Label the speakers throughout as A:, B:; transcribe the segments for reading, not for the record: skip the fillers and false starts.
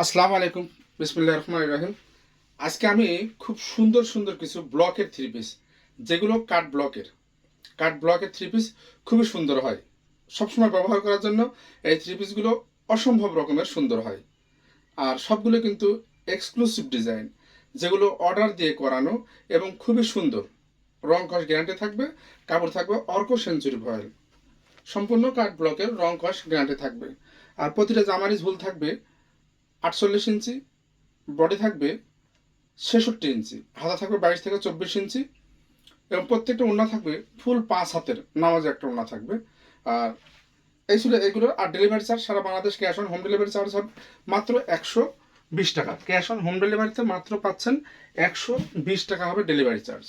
A: আসসালামু আলাইকুম। বিসমিল্লাহির রহমানির রহিম। আজকে আমি খুব সুন্দর সুন্দর কিছু ব্লকের থ্রি পিস, যেগুলো কাঠ ব্লকের থ্রি পিস খুবই সুন্দর হয়। সবসময় ব্যবহার করার জন্য এই থ্রি পিসগুলো অসম্ভব রকমের সুন্দর হয়। আর সবগুলো কিন্তু এক্সক্লুসিভ ডিজাইন, যেগুলো অর্ডার দিয়ে করানো এবং খুবই সুন্দর। রং কস গ্যারান্টি থাকবে, কাপড় থাকবে অর্ক সেঞ্চুরি ভয়েল। সম্পূর্ণ কাঠ ব্লকের রং কস গ্যারান্টি থাকবে। আর প্রতিটা জামারই ঝুল থাকবে 48 ইঞ্চি, বডি থাকবে 66 ইঞ্চি, হাতা থাকবে 22 থেকে 24 ইঞ্চি, এবং প্রত্যেকটা ওড়না থাকবে ফুল 5 হাতের নামাজে একটা ওড়না থাকবে। আর এই ছিল এগুলো। আর ডেলিভারি চার্জ সারা Bangladesh cash on home delivery charge হবে মাত্র 120 টাকা। ক্যাশ অন হোম ডেলিভারিতে মাত্র পাচ্ছেন 120 টাকা হবে ডেলিভারি চার্জ।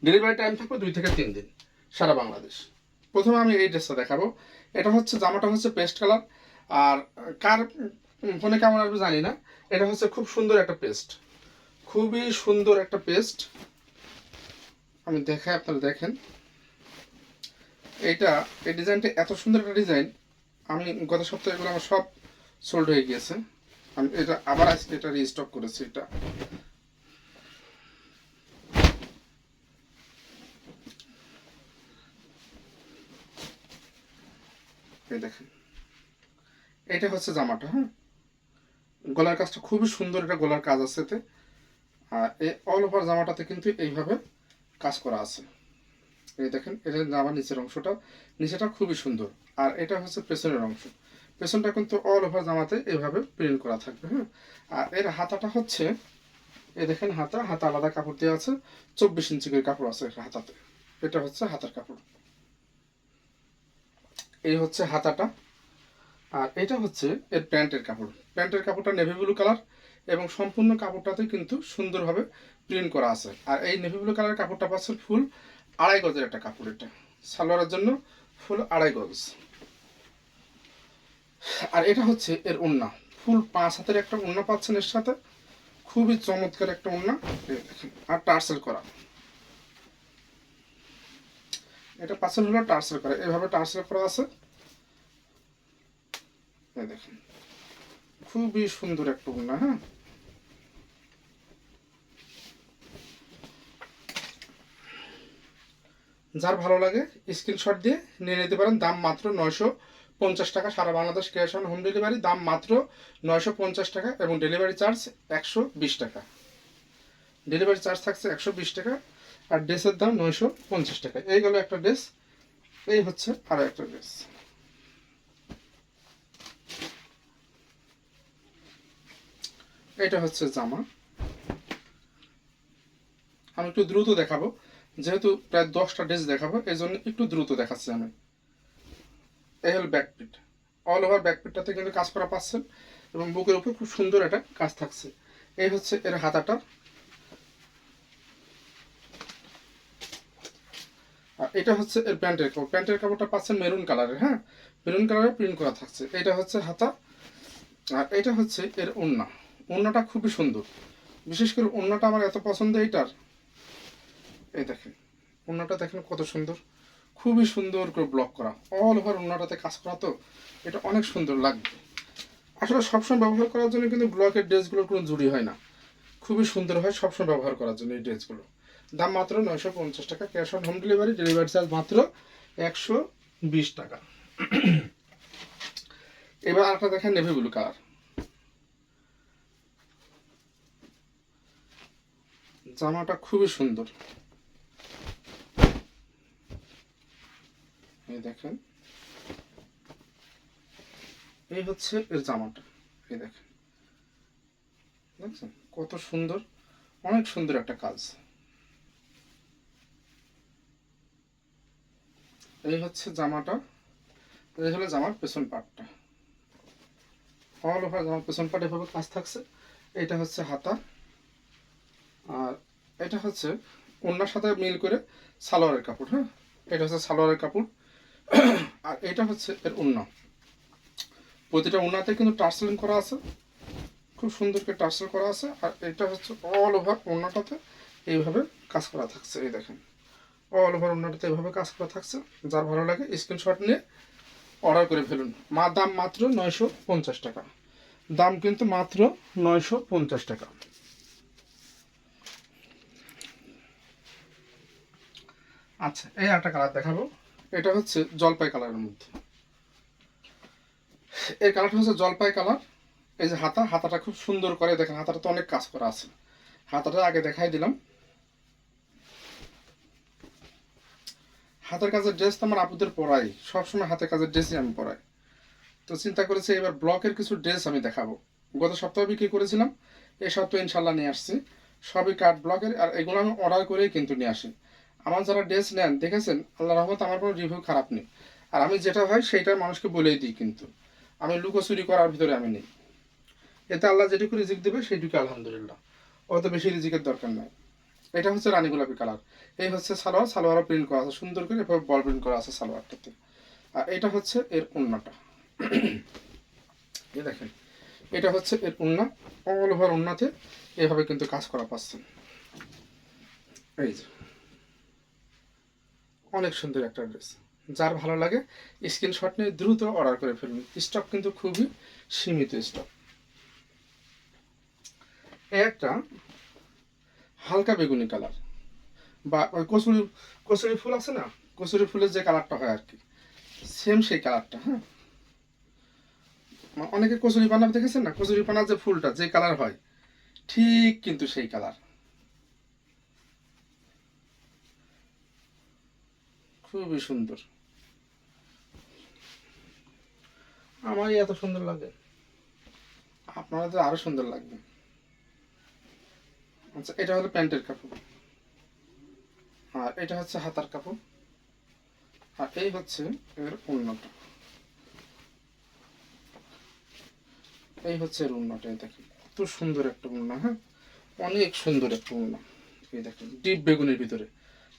A: ডেলিভারি টাইম থাকবে 2 থেকে 3 দিন সারা বাংলাদেশ। প্রথমে আমি এই ড্রেসটা দেখাবো। এটা হচ্ছে, জামাটা হচ্ছে পেস্ট কালার। আর কার ফোনে কেমন আসবে জানি না। এটা হচ্ছে খুব সুন্দর একটা পেস্ট, খুবই সুন্দর একটা পেস্ট। আমি দেখাই, আপনারা দেখেন। এই ডিজাইনটা এত সুন্দর একটা ডিজাইন। আমি গত সপ্তাহে এগুলো আমার সব সোল্ড হয়ে গিয়েছে। আমি এটা আবার আজকে এটা রিস্টক করেছি। এই দেখেন, এটা হচ্ছে জামাটা। হ্যাঁ, গলার কাজটা খুবই সুন্দর, এটা গলার কাজ আছে এতে। আর এই অল ওভার জামাটাতে কিন্তু এইভাবে কাজ করা আছে। এই দেখেন, এটা জামার নিচের অংশটা, নিচেটা খুবই সুন্দর। আর এটা হচ্ছে পেছনের অংশ, পেছনটা কিন্তু অল ওভার জামাতে এইভাবে প্রিন্ট করা থাকবে। হ্যাঁ, আর এর হাতাটা হচ্ছে, এই দেখেন, হাতা আলাদা কাপড় দেওয়া আছে। 24 ইঞ্চি করে কাপড় আছে হাতাতে। এটা হচ্ছে হাতার কাপড়, এই হচ্ছে হাতাটা। আর এটা হচ্ছে এর প্যান্টের কাপড়। প্যান্টের কাপড়টা নেভি ব্লু কালার, এবং সম্পূর্ণ কাপড়টাতে কিন্তু সুন্দরভাবে প্রিন্ট করা আছে। আর এই নেভি ব্লু কালার কাপড়টা পাচ্ছে ফুল 2.5 গজের একটা কাপড়। এটা সালোয়ারের জন্য ফুল 2.5 গজ। আর এটা হচ্ছে এর ওড়না, ফুল 5 হাতের একটা ওড়না পাচ্ছেন এর সাথে। খুবই চমৎকার একটা ওড়না। আর টার্সেল করা, এটা পাচ্ছেন হলো টার্সেল করা, এভাবে টার্সেল করা আছে। এই দেখেন, খুবই সুন্দর একটা ওড়না। হ্যাঁ, যার ভালো লাগে স্ক্রিনশট দিয়ে নিয়ে নিতে পারেন। দাম মাত্র 950 টাকা, সারা Bangladesh cash on home delivery. দাম মাত্র 950 টাকা, এবং ডেলিভারি চার্জ 120 টাকা। ডেলিভারি চার্জ থাকছে 120 টাকা। আর ড্রেসের দাম 950 টাকা। এই গেল একটা ড্রেস। এই হচ্ছে আরো একটা ড্রেস। এটা হচ্ছে জামা। আমি একটু দ্রুত দেখাবো, যেহেতু প্রায় 10টা ড্রেস দেখাবো, এই জন্য একটু দ্রুত দেখাচ্ছি আমি। এই হল ব্যাকপিট। অল ওভার ব্যাকপিটটাতে কিন্তু কাজ করা পাচ্ছেন, এবং বুকের উপর খুব সুন্দর একটা কাজ থাকছে। এই হচ্ছে এর হাতাটা। আর এটা হচ্ছে এর প্যান্টের কাপড়। প্যান্টের কাপড়টা পাচ্ছেন মেরুন কালারের। হ্যাঁ, মেরুন কালারে প্রিন্ট করা থাকছে। এটা হচ্ছে হাতা। আর এটা হচ্ছে এর ওড়না। ওড়নাটা খুবই সুন্দর, বিশেষ করে ওড়নাটা আমার এত পছন্দ এইটার। এই দেখেন, ওড়নাটা দেখেন কত সুন্দর, খুবই সুন্দর করে ব্লক করা। অল ওভার ওড়নাটাতে কাজ করা, তো এটা অনেক সুন্দর লাগবে। আসলে সবসময় ব্যবহার করার জন্য কিন্তু ব্লকের ড্রেসগুলোর কোনো জুড়ি হয় না, খুবই সুন্দর হয় সবসময় ব্যবহার করার জন্য এই ড্রেসগুলো। দাম মাত্র 950 টাকা, cash on home delivery. Delivery charge মাত্র 120 টাকা। এবার আরেকটা দেখেন, নেভি ব্লু কালার। জামাটা খুবই সুন্দর। এই দেখেন, এই হচ্ছে এর জামাটা। এই দেখেন, দেখছেন কত সুন্দর, অনেক সুন্দর একটা কাজ। এই হচ্ছে জামাটা। এই হলো জামার পেছন পাটটা। অল ওভার জামার পেছন পাট এভাবে কাজ থাকছে। এটা হচ্ছে হাতা। আর এটা হচ্ছে ওড়নার সাথে মিল করে সালোয়ারের কাপড়। হ্যাঁ, এটা হচ্ছে সালোয়ারের কাপড়। আর এটা হচ্ছে এর ওড়না। প্রতিটা ওড়নাতে কিন্তু টার্সেলিং করা আছে, খুব সুন্দর করে টার্সেল করা আছে। আর এটা হচ্ছে অল ওভার ওড়নাটাতে এইভাবে কাজ করা থাকছে। এই দেখেন, অল ওভার ওড়নাটাতে এইভাবে কাজ করা থাকছে। যার ভালো লাগে স্ক্রিনশট নিয়ে অর্ডার করে ফেলুন। দাম মাত্র 950 টাকা। দাম কিন্তু মাত্র 950 টাকা। আচ্ছা, এই একটা কালার দেখাবো। এটা হচ্ছে জলপাই কালারের মধ্যে। এই কালারটা হচ্ছে জলপাই কালার। এই যে হাতাটা খুব সুন্দর করে দেখেন, হাতাটা তো অনেক কাজ করা আছে। হাতাটা আগে দেখাই দিলাম। হাতের কাজের ড্রেস তো আমার আপুদের পরাই, সবসময় হাতের কাজের ড্রেসই আমি পরাই। তো চিন্তা করেছি এবার ব্লকের কিছু ড্রেস আমি দেখাবো। গত সপ্তাহে বিক্রি করেছিলাম, এই সপ্তাহে ইনশাল্লাহ নিয়ে আসছি। সবই কাট ব্লকের, আর এগুলো আমি অর্ডার করেই কিন্তু নিয়ে আসি। আমার যারা ড্রেস নেন দেখেছেন, আল্লাহ রহমত আমার কোনো রিভিউ খারাপ নেই। আর আমি যেটা হয় সেইটা মানুষকে বলেই দিই, কিন্তু আমি লুকোচুরি করার ভিতরে আমি নেই। এতে আল্লাহ যেটুকু রিজিক দেবে সেইটুকু আলহামদুলিল্লাহ, অত বেশি রিজিকের দরকার নাই। এটা হচ্ছে রানী গোলাপি কালার। এই হচ্ছে সালোয়ারও প্রিন্ট করা আছে সুন্দর করে, এভাবে বল প্রিন্ট করা আছে সালোয়ারটাতে। আর এটা হচ্ছে এর ওড়নাটা। এই দেখেন, এটা হচ্ছে এর ওড়না। অল ওভার ওড়নাতে এভাবে কিন্তু কাজ করা পাচ্ছেন। এই যে অনেক সুন্দর একটা ড্রেস। যার ভালো লাগে স্ক্রিনশট নিয়ে দ্রুত অর্ডার করে ফেলুন। স্টক কিন্তু খুবই সীমিত স্টক। একটা হালকা বেগুনি কালার, বা ওই কচুরি ফুল আছে না, কচুরি ফুলের যে কালারটা হয় আর কি, সেম সেই কালারটা। হ্যাঁ, অনেকে কচুরি পানা দেখেছেন না, কচুরি পানার যে ফুলটা যে কালার হয়, ঠিক কিন্তু সেই কালার। খুবই সুন্দর, আমারই এত সুন্দর লাগে, আপনারা তো আরো সুন্দর লাগবে। আচ্ছা, এটা হলো প্যান্টের কাপড়, আর এটা হচ্ছে হাতার কাপড়, আর এই হচ্ছে এর ওড়নাটা। এই হচ্ছে এর ওড়নাটা। এই দেখেন কত সুন্দর একটা ওড়না। হ্যাঁ, অনেক সুন্দর একটা ওড়না। এই দেখেন ডিপ বেগুনের ভিতরে,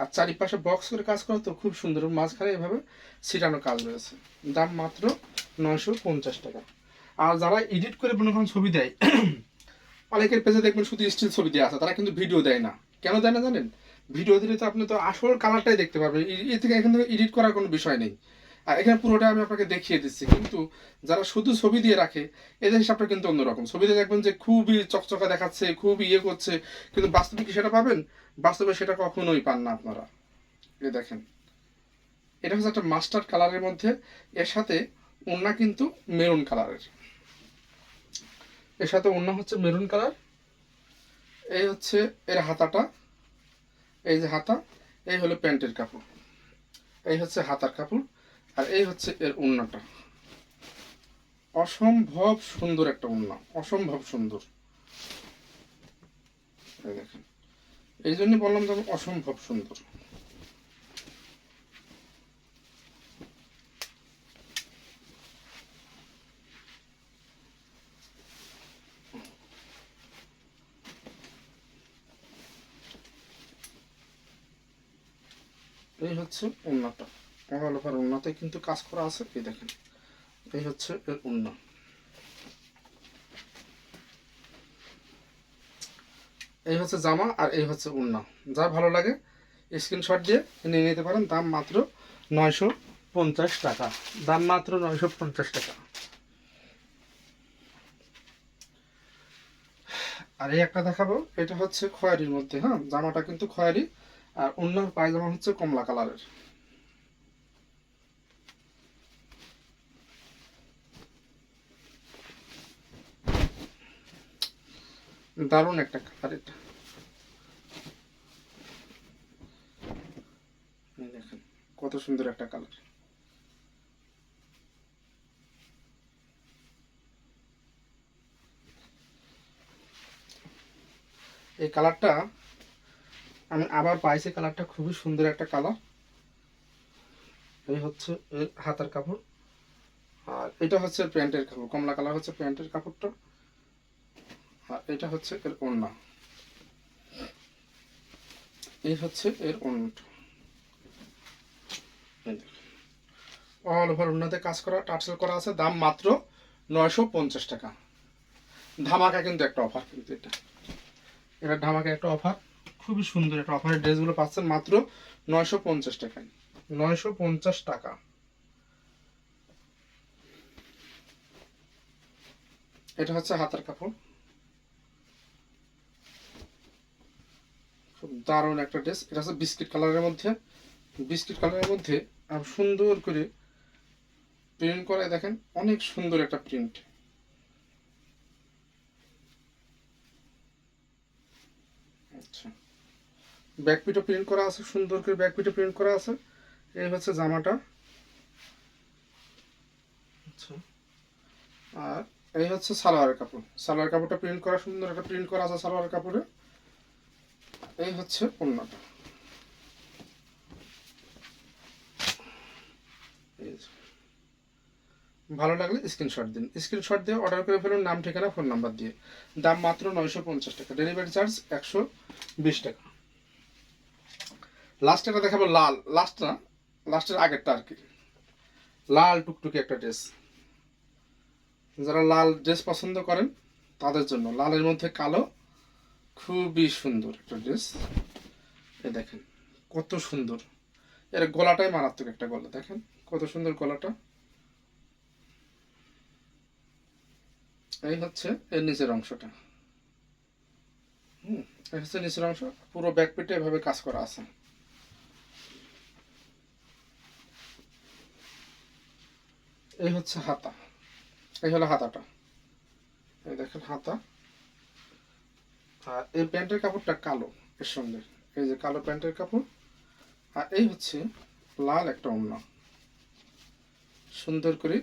A: আর চারিপাশে বক্স করে কাজ করা তো খুব সুন্দর, মাঝখানে এভাবে ছিটানো কাজ রয়েছে। দাম মাত্র 950 টাকা। আর যারা এডিট করে মনে করেন ছবি দেয়, অনেকের পেজে দেখবেন শুধু স্টিল ছবি দেওয়া আছে, তারা কিন্তু ভিডিও দেয় না। কেন দেয় না জানেন? ভিডিও দিলে তো আপনি তো আসল কালারটাই দেখতে পারবেন, এ থেকে এখান থেকে এডিট করার কোনো বিষয় নেই। আর এখানে পুরোটা আমি আপনাকে দেখিয়ে দিচ্ছি, কিন্তু যারা শুধু ছবি দিয়ে রাখে এদের হিসাবটা কিন্তু অন্যরকম। ছবিতে দেখবেন যে খুবই চকচকা দেখাচ্ছে, খুব ইয়ে করছে, কিন্তু বাস্তবে কি সেটা পাবেন? বাস্তবে সেটা কখনোই পান না আপনারা। এ দেখেন, এটা হচ্ছে একটা মাস্টার্ড কালারের মধ্যে, এর সাথে ওড়না কিন্তু মেরুন কালারের। এর সাথে ওড়না হচ্ছে মেরুন কালার। এই হচ্ছে এর হাতাটা, এই যে হাতা, এই হলো প্যান্টের কাপড়, এই হচ্ছে হাতার কাপড়, আর এই হচ্ছে এর ওড়নাটা। অসম্ভব সুন্দর একটা ওড়না, অসম্ভব সুন্দর। এই দেখেন, এই জন্যই বললাম যে অসম্ভব সুন্দর। এই হচ্ছে ওড়নাটা, অল ওভার ওড়নাতে কিন্তু কাজ করা আছে। এই দেখেন, এই হচ্ছে এর ওড়না। এই হচ্ছে জামা, আর এই হচ্ছে ওড়না। যা ভালো লাগে স্ক্রিনশট দিয়ে নিয়ে নিতে পারেন। দাম মাত্র 950 টাকা। দাম মাত্র 950 টাকা। আর এই একটা দেখাবো, এটা হচ্ছে খয়েরির মধ্যে। হ্যাঁ, জামাটা কিন্তু খয়েরি, আর ওড়নার পায়জামা হচ্ছে কমলা কালারের। দারুণ একটা কালার এটা। দেখেন কত সুন্দর একটা কালার। এই কালারটা আমি আবার পাইছি, কালারটা খুবই সুন্দর একটা কালার। এই হচ্ছে এর হাতার কাপড়, আর এটা হচ্ছে প্যান্টের কাপড়। কমলা কালার হচ্ছে প্যান্টের কাপড়টা, আর এটা হচ্ছে এর ওড়না। এই হচ্ছে এর ওড়নাটা। অল ওভার ওড়নাতে কাজ করা, টার্সেল করা আছে। দাম মাত্র 950 টাকা। ধামাকা কিন্তু একটা অফার, কিন্তু এটা ধামাকা একটা অফার। খুবই সুন্দর একটা অফারের ড্রেসগুলো পাচ্ছেন মাত্র 950 টাকায়। 950 টাকা। এটা হচ্ছে হাতার কাপড়, খুব দারুণ একটা ড্রেস। এটা হচ্ছে বিস্কিট কালারের মধ্যে, বিস্কিট কালারের মধ্যে আর সুন্দর করে প্রিন্ট করে, দেখেন অনেক সুন্দর একটা প্রিন্ট। আচ্ছা, ব্যাকপিটও প্রিন্ট করা আছে, সুন্দর করে ব্যাকপিটও প্রিন্ট করা আছে। এই হচ্ছে জামাটা। আচ্ছা, আর এই হচ্ছে সালোয়ারের কাপড়, সালোয়ার কাপড়টা প্রিন্ট করা, সুন্দর একটা প্রিন্ট করা আছে সালোয়ারের কাপড়ে। এই হচ্ছে ওড়নাটা। ভালো লাগলে স্ক্রিনশট দিন, স্ক্রিনশট দিয়ে অর্ডার করে ফেলুন, নাম ঠিকানা ফোন নাম্বার দিয়ে। দাম মাত্র 950 টাকা, ডেলিভারি চার্জ 120 টাকা। লাস্ট এটা দেখাবো লাল, লাস্ট না, লাস্টের আগেরটা আর কি, লাল টুকটুকি একটা ড্রেস। যারা লাল ড্রেস পছন্দ করেন তাদের জন্য, লালের মধ্যে কালো, খুবই সুন্দর একটা ড্রেস। এই দেখেন কত সুন্দর, এর গলাটাই মারাত্মক একটা গলা, দেখেন কত সুন্দর গলাটা। এই হচ্ছে এর নিচের অংশটা, এই হচ্ছে নিচের অংশ, পুরো ব্যাক পেটে এভাবে কাজ করা আছে। এই হচ্ছে হাতা, এই হলো হাতাটা, এই দেখেন হাতা। আর এই প্যান্টের কাপড়টা কালো, এর সঙ্গে এই যে কালো প্যান্টের কাপড়। আর এই হচ্ছে লাল একটা ওড়না, সুন্দর করে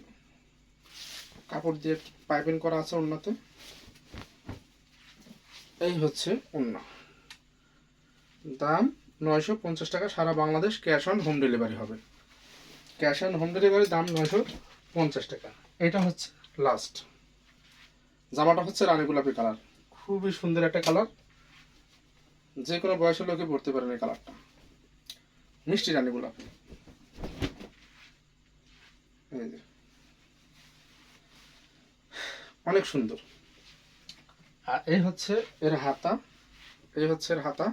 A: কাপড় দিয়ে পাইপিং করা আছে ওড়নাতে। এই হচ্ছে ওড়না, দাম 950 টাকা, সারা Bangladesh cash on home delivery হবে। ক্যাশ অন হোম ডেলিভারি দাম 950 টাকা। এটা হচ্ছে লাস্ট জামাটা, হচ্ছে রানী গোলাপি কালার, খুবই সুন্দর একটা কালার, যে কোনো বয়সের লোকে পড়তে পারেন এই কালারটা, মিষ্টি রানী গোলাপি। এই যে অনেক সুন্দর। আর এই হচ্ছে এর হাতা, এই হচ্ছে এর হাতা।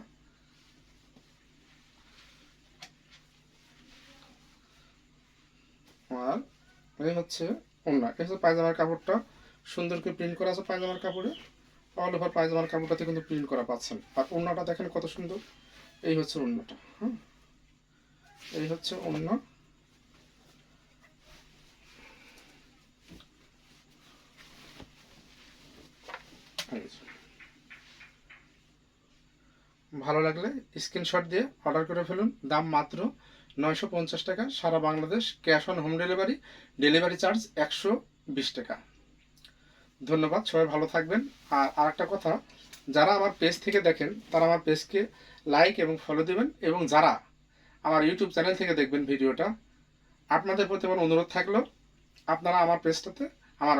A: আর এই হচ্ছে ওড়না, এই হচ্ছে পায়জামার কাপড়টা, সুন্দর করে প্রিন্ট করা আছে পায়জামার কাপড়ে, অল ওভার পায়জামার কাপড়টাতে কিন্তু প্রিন্ট করা পাচ্ছেন। আর ওড়নাটা দেখেন কত সুন্দর। এই হচ্ছে ওড়নাটা, হ্যাঁ এই হচ্ছে ওড়না। ভালো লাগলে স্ক্রিনশট দিয়ে অর্ডার করে ফেলুন, দাম মাত্র 950 টাকা, সারা Bangladesh cash on home delivery, delivery charge 120 টাকা। ধন্যবাদ, সবাই ভালো থাকবেন। আর আরেকটা কথা, যারা আমার পেজ থেকে দেখেন তারা আমার পেজকে লাইক এবং ফলো দেবেন, এবং যারা আমার ইউটিউব চ্যানেল থেকে দেখবেন ভিডিওটা, আপনাদের প্রতি আমার অনুরোধ থাকলো, আপনারা আমার পেজটাতে, আমার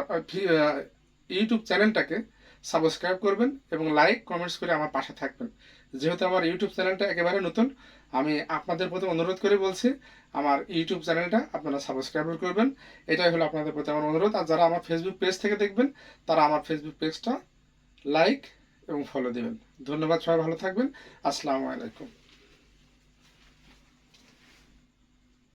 A: ইউটিউব চ্যানেলটাকে সাবস্ক্রাইব করবেন এবং লাইক কমেন্টস করে আমার পাশে থাকবেন। যেহেতু আমার ইউটিউব চ্যানেলটা একেবারে নতুন, আমি আপনাদের প্রতি অনুরোধ করে বলছি, আমার ইউটিউব চ্যানেলটা আপনারা সাবস্ক্রাইব করবেন, এটাই হলো আপনাদের প্রতি আমার অনুরোধ। আর যারা আমার ফেসবুক পেজ থেকে দেখবেন তারা আমার ফেসবুক পেজটা লাইক এবং ফলো দেবেন। ধন্যবাদ, সবাই ভালো থাকবেন। আসসালামু আলাইকুম।